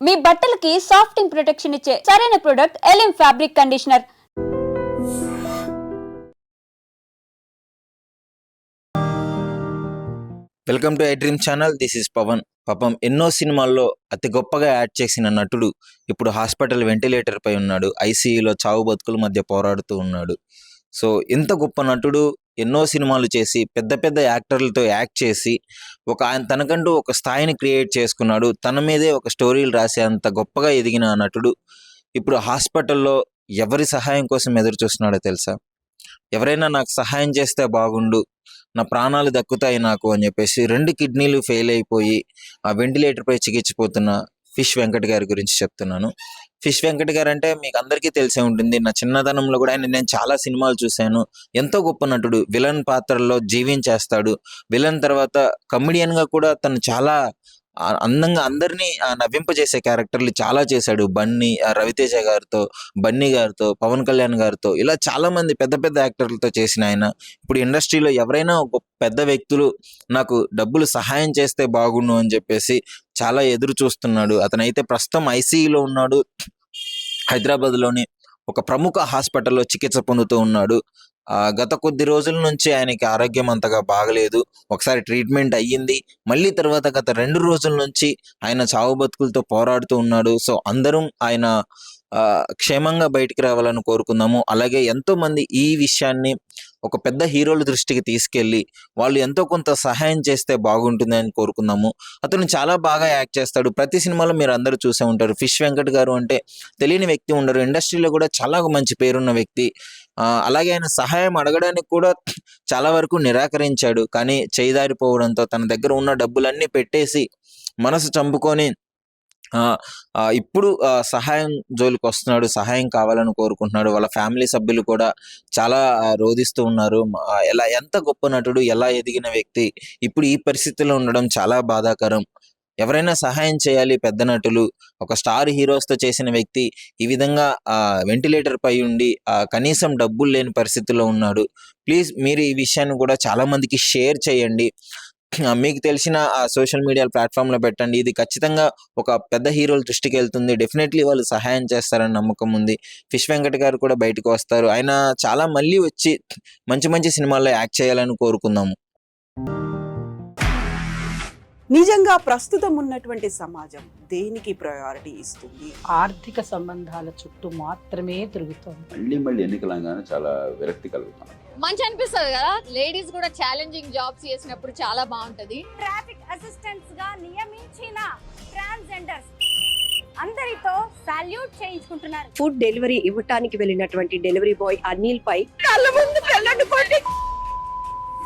మీ బట్టలకి సాఫ్టింగ్ ప్రొటెక్షన్ ఇచ్చే సరైన ప్రొడక్ట్ ఎలిమ్ fabric conditioner. Welcome to iDream channel. This is Pavan. పాపం ఎన్నో సినిమాల్లో అతి గొప్పగా యాడ్ చేసిన నటుడు ఇప్పుడు హాస్పిటల్ వెంటిలేటర్ పై ఉన్నాడు. ఐసీయూలో చావు బతుకుల మధ్య పోరాడుతూ ఉన్నాడు. సో ఎంత గొప్ప నటుడు, ఎన్నో సినిమాలు చేసి పెద్ద పెద్ద యాక్టర్లతో యాక్ట్ చేసి ఆయన తనకంటూ ఒక స్థాయిని క్రియేట్ చేసుకున్నాడు. తన మీదే ఒక స్టోరీలు రాసే అంత గొప్పగా ఎదిగిన నటుడు ఇప్పుడు హాస్పిటల్లో ఎవరి సహాయం కోసం ఎదురు చూస్తున్నాడో తెలుసా? ఎవరైనా నాకు సహాయం చేస్తే బాగుండు, నా ప్రాణాలు దక్కుతాయి నాకు అని చెప్పేసి 2 కిడ్నీలు ఫెయిల్ అయిపోయి ఆ వెంటిలేటర్పై చికిత్సపోతున్న ఫిష్ వెంకట్ గారి గురించి చెప్తున్నాను. ఫిష్ వెంకట్ గారు అంటే మీకు అందరికీ తెలిసే ఉంటుంది. నా చిన్నతనంలో కూడా నేను చాలా సినిమాలు చూశాను. ఎంతో గొప్ప నటుడు. విలన్ పాత్రల్లో జీవించేస్తాడు. విలన్ తర్వాత కమెడియన్గా కూడా తను చాలా అందంగా అందరినీ నవ్వింపజేసే క్యారెక్టర్లు చాలా చేశాడు. బన్నీ, రవితేజ గారితో, బన్నీ గారితో, పవన్ కళ్యాణ్ గారితో, ఇలా చాలా మంది పెద్ద పెద్ద యాక్టర్లతో చేసిన ఆయన ఇప్పుడు ఇండస్ట్రీలో ఎవరైనా ఒక పెద్ద వ్యక్తులు నాకు డబ్బులు సహాయం చేస్తే బాగుండు అని చెప్పేసి చాలా ఎదురు చూస్తున్నాడు. అతనైతే ప్రస్తుతం ఐసీయూలో ఉన్నాడు. హైదరాబాద్లోని ఒక ప్రముఖ హాస్పిటల్లో చికిత్స పొందుతూ ఉన్నాడు. గత కొద్ది రోజుల నుంచి ఆయనకి ఆరోగ్యం అంతగా బాగలేదు. ఒకసారి ట్రీట్మెంట్ అయ్యింది, మళ్ళీ తర్వాత గత 2 రోజుల నుంచి ఆయన చావు బతుకులతో పోరాడుతూ ఉన్నాడు. సో అందరం ఆయన క్షేమంగా బయటికి రావాలని కోరుకుందాము. అలాగే ఎంతోమంది ఈ విషయాన్ని ఒక పెద్ద హీరోల దృష్టికి తీసుకెళ్ళి వాళ్ళు ఎంతో కొంత సహాయం చేస్తే బాగుంటుంది అని కోరుకుందాము. అతను చాలా బాగా యాక్ట్ చేస్తాడు. ప్రతి సినిమాలో మీరు అందరూ చూసే ఉంటారు. ఫిష్ వెంకట్ గారు అంటే తెలియని వ్యక్తి ఉండరు. ఇండస్ట్రీలో కూడా చాలా మంచి పేరున్న వ్యక్తి. అలాగే ఆయన సహాయం అడగడానికి కూడా చాలా వరకు నిరాకరించాడు. కానీ చేయిదారిపోవడంతో తన దగ్గర ఉన్న డబ్బులన్నీ పెట్టేసి మనసు చంపుకొని ఇప్పుడు సహాయం జోలికి వస్తున్నాడు. సహాయం కావాలని కోరుకుంటున్నాడు. వాళ్ళ ఫ్యామిలీ సభ్యులు కూడా చాలా రోధిస్తూ ఉన్నారు. ఎంత గొప్ప నటుడు, ఎలా ఎదిగిన వ్యక్తి ఇప్పుడు ఈ పరిస్థితిలో ఉండడం చాలా బాధాకరం. ఎవరైనా సహాయం చేయాలి. పెద్ద నటులు, ఒక స్టార్ హీరోస్తో చేసిన వ్యక్తి ఈ విధంగా వెంటిలేటర్ పై ఉండి కనీసం డబ్బులు లేని పరిస్థితిలో ఉన్నాడు. ప్లీజ్ మీరు ఈ విషయాన్ని కూడా చాలా మందికి షేర్ చేయండి. మీకు తెలిసిన సోషల్ మీడియా ప్లాట్ఫామ్లో పెట్టండి. ఇది ఖచ్చితంగా ఒక పెద్ద హీరోల దృష్టికి వెళ్తుంది. డెఫినెట్లీ వాళ్ళు సహాయం చేస్తారని నమ్మకం ఉంది. ఫిష్ వెంకట్ గారు కూడా బయటకు వస్తారు. ఆయన చాలా మళ్ళీ వచ్చి మంచి మంచి సినిమాల్లో యాక్ట్ చేయాలని కోరుకుందాము. నిజంగా ప్రస్తుతం ఉన్నటువంటి సమాజం దేనికి ప్రయారిటీ ఇస్తుంది? ఆర్థిక సంబంధాల చుట్టూ మాత్రమే తిరుగుతుంది. మళ్ళీ ఎన్నికలంగానే చాలా విరక్తి కలుగుతాం. మంచి అనిపిస్తుంది కదా, లేడీస్ కూడా ఛాలెంజింగ్ జాబ్స్ చేసినప్పుడు చాలా బాగుంటది. ట్రాఫిక్ అసిస్టెంట్స్ గా నియమించిన ట్రాన్స్జెండర్స్ అందరితో సాల్యూట్ చేయించుకుంటున్నారు. ఫుడ్ డెలివరీ ఇవ్వటానికి వెళ్ళినటువంటి డెలివరీ బాయ్ అనిల్ పై కళ్ళ ముందు పెళ్ళండి